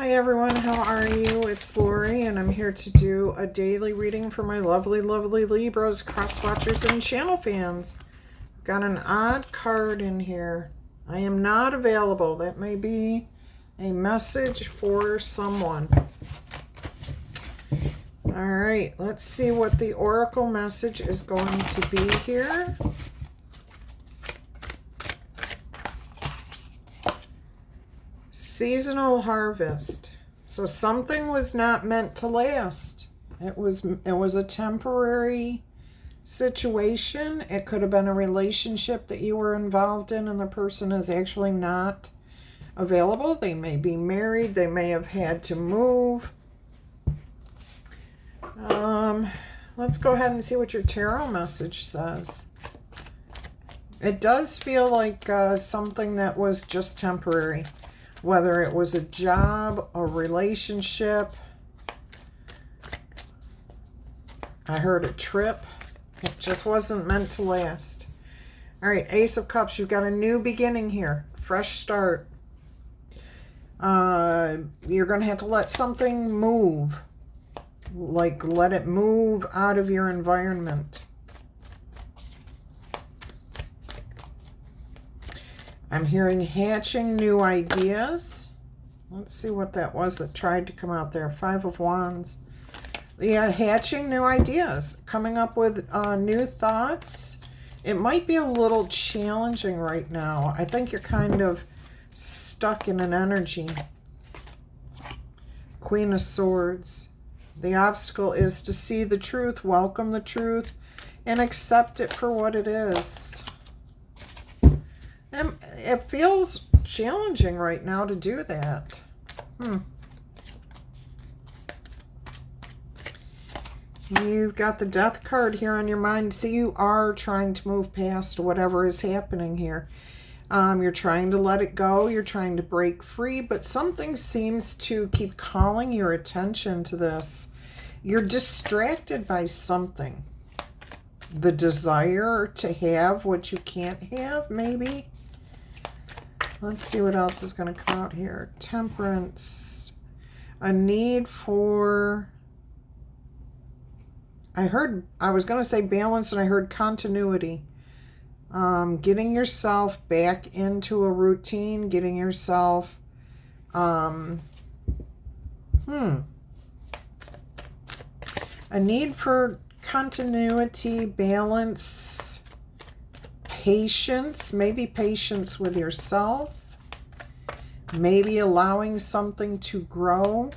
Hi everyone, how are you? It's Laurie and I'm here to do a daily reading for my lovely, lovely Libras, cross watchers, and channel fans. I've got an odd card in here. I am not available. That may be a message for someone. All right, let's see what the oracle message is going to be here. Seasonal harvest. So something was not meant to last. It was a temporary situation. It could have been a relationship that you were involved in and the person is actually not available. They may be married. They may have had to move. Let's go ahead and see what your tarot message says. It does feel like something that was just temporary. Whether it was a job, a relationship. I heard a trip. It just wasn't meant to last. All right, Ace of Cups. You've got a new beginning here. Fresh start. You're going to have to let something move. Like, let it move out of your environment. I'm hearing hatching new ideas. Let's see what that was that tried to come out there. Five of Wands. Yeah, hatching new ideas. Coming up with new thoughts. It might be a little challenging right now. I think you're kind of stuck in an energy. Queen of Swords. The obstacle is to see the truth, welcome the truth, and accept it for what it is. And it feels challenging right now to do that. You've got the Death card here on your mind. See, you are trying to move past whatever is happening here. You're trying to let it go. You're trying to break free, but something seems to keep calling your attention to this. You're distracted by something. The desire to have what you can't have, maybe. Let's see what else is going to come out here. Temperance. A need for... I was going to say balance, and I heard continuity. Getting yourself back into a routine. Getting yourself... A need for continuity, balance... Patience, maybe patience with yourself, maybe allowing something to grow.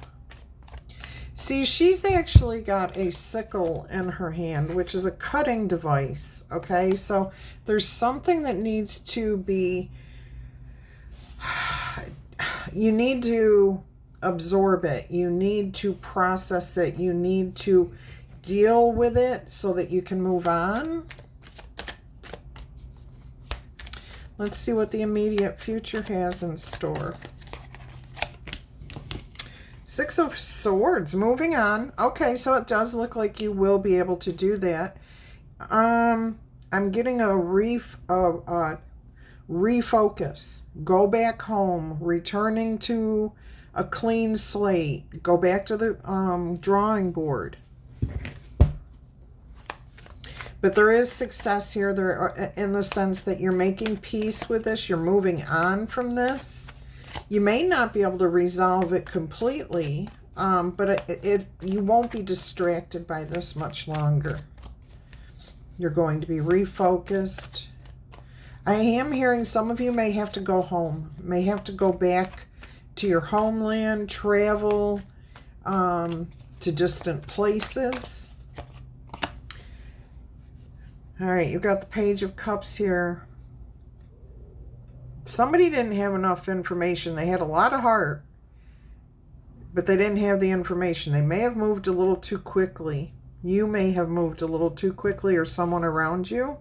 See, she's actually got a sickle in her hand, which is a cutting device, okay? So there's something that needs to be, you need to absorb it, you need to process it, you need to deal with it so that you can move on. Let's see what the immediate future has in store. Six of Swords, moving on. Okay, so it does look like you will be able to do that. I'm getting a refocus. Go back home, returning to a clean slate. Go back to the drawing board. But there is success here in the sense that you're making peace with this. You're moving on from this. You may not be able to resolve it completely, but you won't be distracted by this much longer. You're going to be refocused. I am hearing some of you may have to go home, may have to go back to your homeland, travel to distant places. All right, you've got the Page of Cups here. Somebody didn't have enough information. They had a lot of heart, but they didn't have the information. They may have moved a little too quickly. You may have moved a little too quickly, or someone around you.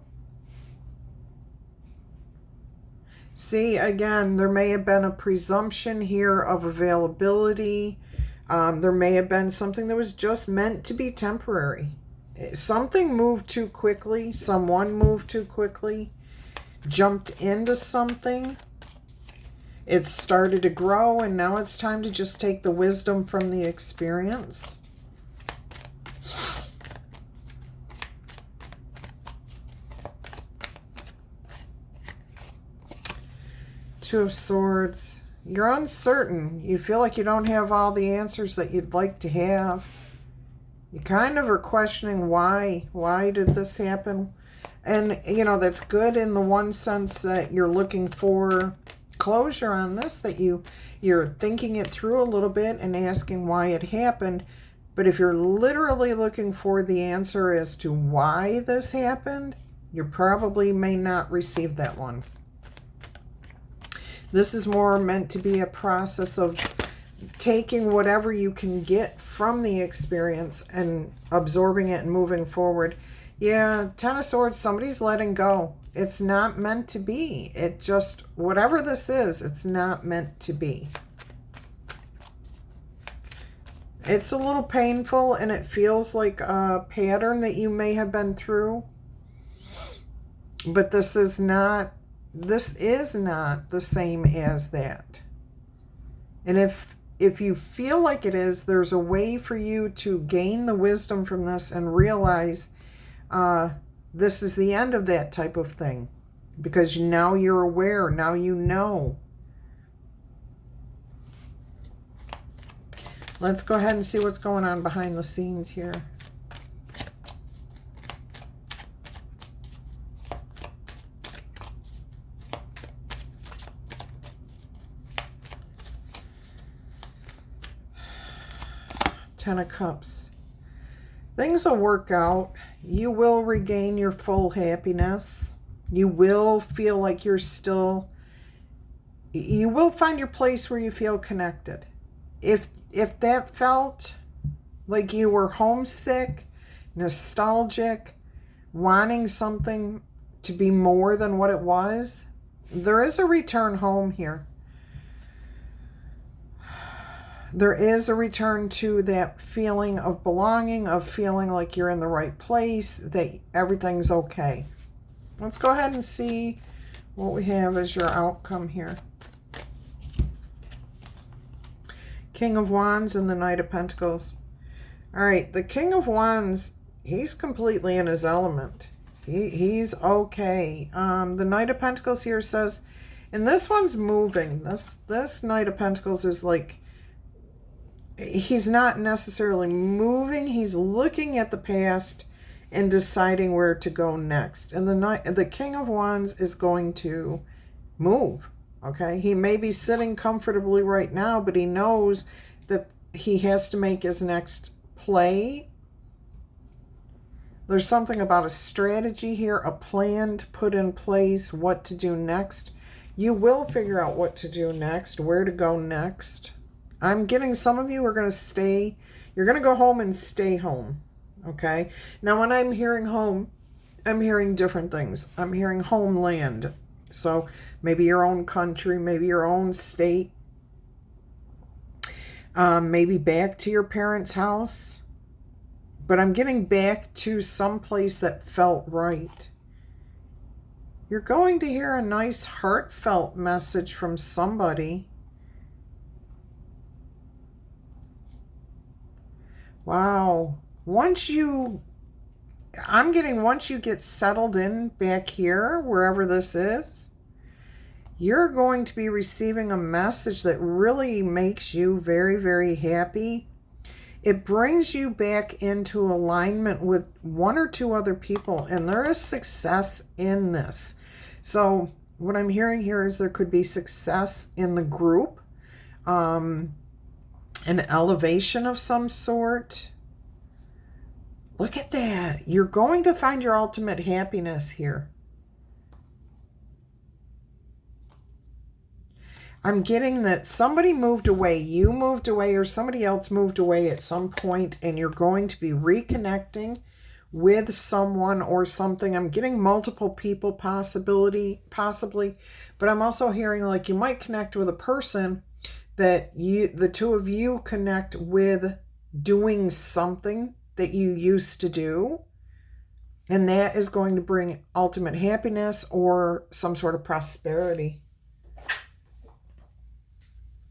See, again, there may have been a presumption here of availability. There may have been something that was just meant to be temporary. Something moved too quickly. Someone moved too quickly. Jumped into something. It's started to grow, and now it's time to just take the wisdom from the experience. Two of Swords. You're uncertain. You feel like you don't have all the answers that you'd like to have. You kind of are questioning why. Why did this happen? And, you know, that's good in the one sense that you're looking for closure on this, that you're thinking it through a little bit and asking why it happened. But if you're literally looking for the answer as to why this happened, you probably may not receive that one. This is more meant to be a process of taking whatever you can get from the experience and absorbing it and moving forward. Yeah, Ten of Swords, somebody's letting go. It's not meant to be. It just, whatever this is, it's not meant to be. It's a little painful, and it feels like a pattern that you may have been through. But this is not the same as that. And if you feel like it is, there's a way for you to gain the wisdom from this and realize this is the end of that type of thing. Because now you're aware, now you know. Let's go ahead and see what's going on behind the scenes here. Ten of Cups. Things will work out. You will regain your full happiness. You will feel like you will find your place where you feel connected. If that felt like you were homesick, nostalgic, wanting something to be more than what it was, there is a return home here. There is a return to that feeling of belonging, of feeling like you're in the right place, that everything's okay. Let's go ahead and see what we have as your outcome here. King of Wands and the Knight of Pentacles. All right, the King of Wands, he's completely in his element. He's okay. The Knight of Pentacles here says, and this one's moving. This Knight of Pentacles is like, he's not necessarily moving. He's looking at the past and deciding where to go next. And the King of Wands is going to move. Okay, he may be sitting comfortably right now, but he knows that he has to make his next play. There's something about a strategy here, a plan to put in place, what to do next. You will figure out what to do next, where to go next. I'm getting some of you are going to stay. You're going to go home and stay home. Okay. Now, when I'm hearing home, I'm hearing different things. I'm hearing homeland. So maybe your own country, maybe your own state. Maybe back to your parents' house. But I'm getting back to some place that felt right. You're going to hear a nice heartfelt message from somebody. Wow. Once you get settled in back here, wherever this is, you're going to be receiving a message that really makes you very, very happy. It brings you back into alignment with one or two other people, and there is success in this. So what I'm hearing here is there could be success in the group. An elevation of some sort. Look at that. You're going to find your ultimate happiness here. I'm getting that somebody moved away. You moved away or somebody else moved away at some point, and you're going to be reconnecting with someone or something. I'm getting multiple people possibly, but I'm also hearing like you might connect with a person that the two of you connect with doing something that you used to do, and that is going to bring ultimate happiness or some sort of prosperity.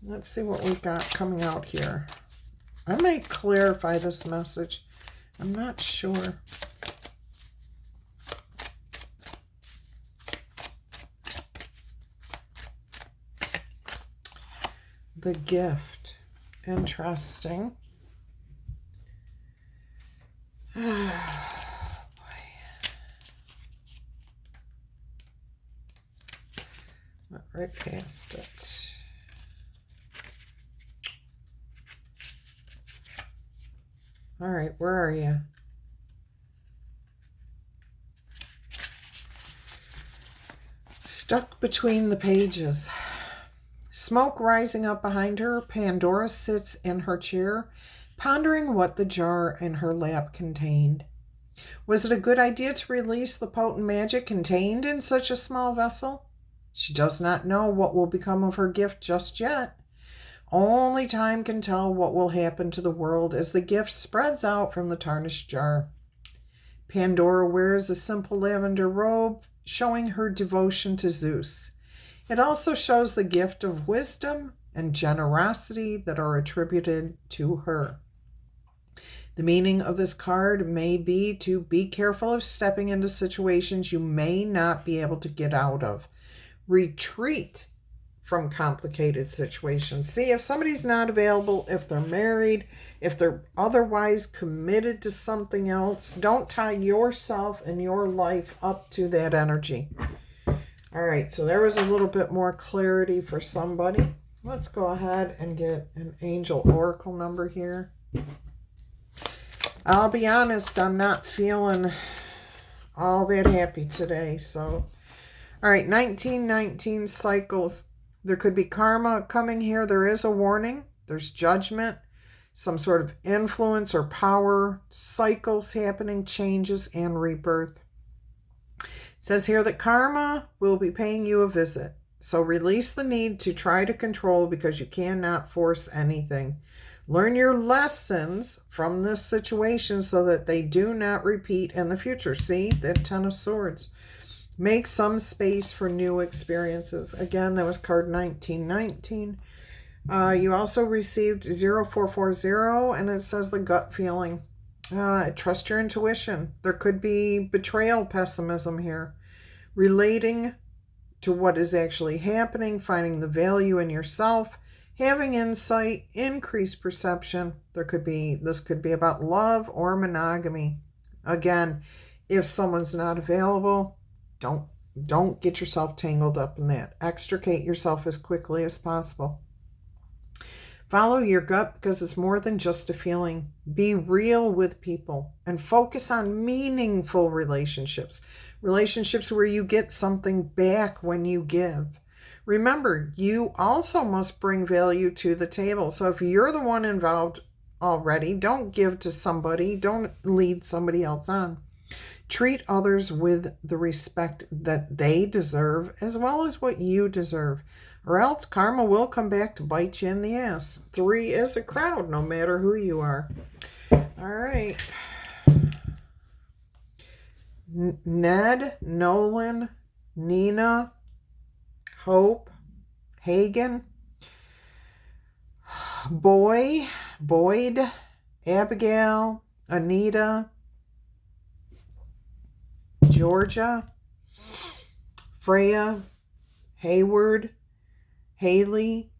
Let's see what we've got coming out here. I may clarify this message. I'm not sure. The gift. Interesting. Oh, boy. Went right past it. All right, where are you? Stuck between the pages. Smoke rising up behind her, Pandora sits in her chair, pondering what the jar in her lap contained. Was it a good idea to release the potent magic contained in such a small vessel? She does not know what will become of her gift just yet. Only time can tell what will happen to the world as the gift spreads out from the tarnished jar. Pandora wears a simple lavender robe, showing her devotion to Zeus. It also shows the gift of wisdom and generosity that are attributed to her. The meaning of this card may be to be careful of stepping into situations you may not be able to get out of. Retreat from complicated situations. See, if somebody's not available, if they're married, if they're otherwise committed to something else, don't tie yourself and your life up to that energy. All right, so there was a little bit more clarity for somebody. Let's go ahead and get an angel oracle number here. I'll be honest, I'm not feeling all that happy today. So, all right, 1919 cycles. There could be karma coming here. There is a warning. There's judgment, some sort of influence or power, cycles happening, changes, and rebirth. It says here that karma will be paying you a visit. So release the need to try to control because you cannot force anything. Learn your lessons from this situation so that they do not repeat in the future. See, the Ten of Swords. Make some space for new experiences. Again, that was card 1919. You also received 0440, and it says the gut feeling. Trust your intuition. There could be betrayal, pessimism here. Relating to what is actually happening, finding the value in yourself, having insight, increased perception. This could be about love or monogamy. Again, if someone's not available, don't get yourself tangled up in that. Extricate yourself as quickly as possible. Follow your gut because it's more than just a feeling. Be real with people and focus on meaningful relationships. Relationships where you get something back when you give. Remember, you also must bring value to the table. So if you're the one involved already, don't give to somebody. Don't lead somebody else on. Treat others with the respect that they deserve as well as what you deserve. Or else karma will come back to bite you in the ass. 3 is a crowd, no matter who you are. All right. Ned, Nolan, Nina, Hope, Hagen, Boyd, Abigail, Anita, Georgia, Freya, Hayward, Haley,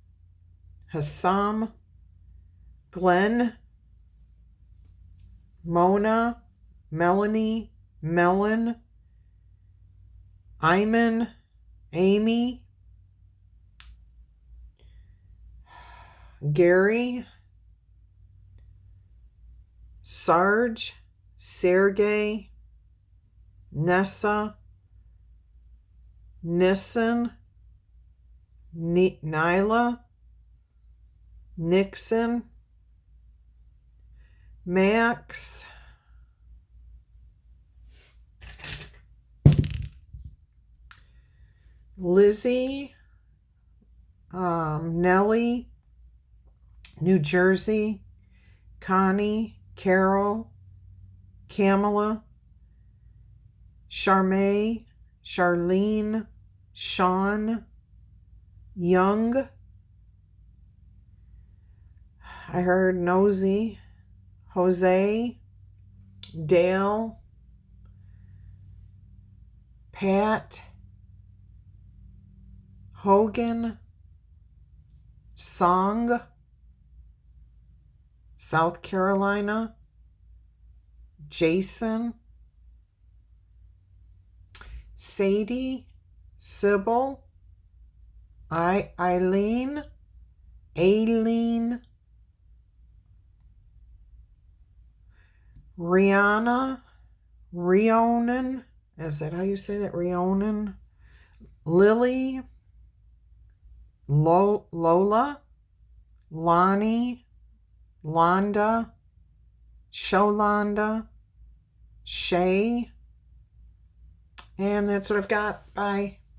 Hassam, Glenn, Mona, Melanie, Melon, Iman, Amy, Gary, Sarge, Sergey, Nessa, Nissen, Nyla, Nixon, Max, Lizzie, Nellie, New Jersey, Connie, Carol, Kamala, Charmaine, Charlene, Sean, Young, I heard Nosy, Jose, Dale, Pat, Hogan, Song, South Carolina, Jason, Sadie, Sybil, Eileen, Aileen, Rihanna, Rhiannon, is that how you say that? Rhiannon, Lily, Lola, Lonnie, Londa, Sholanda, Shay, and that's what I've got. Bye.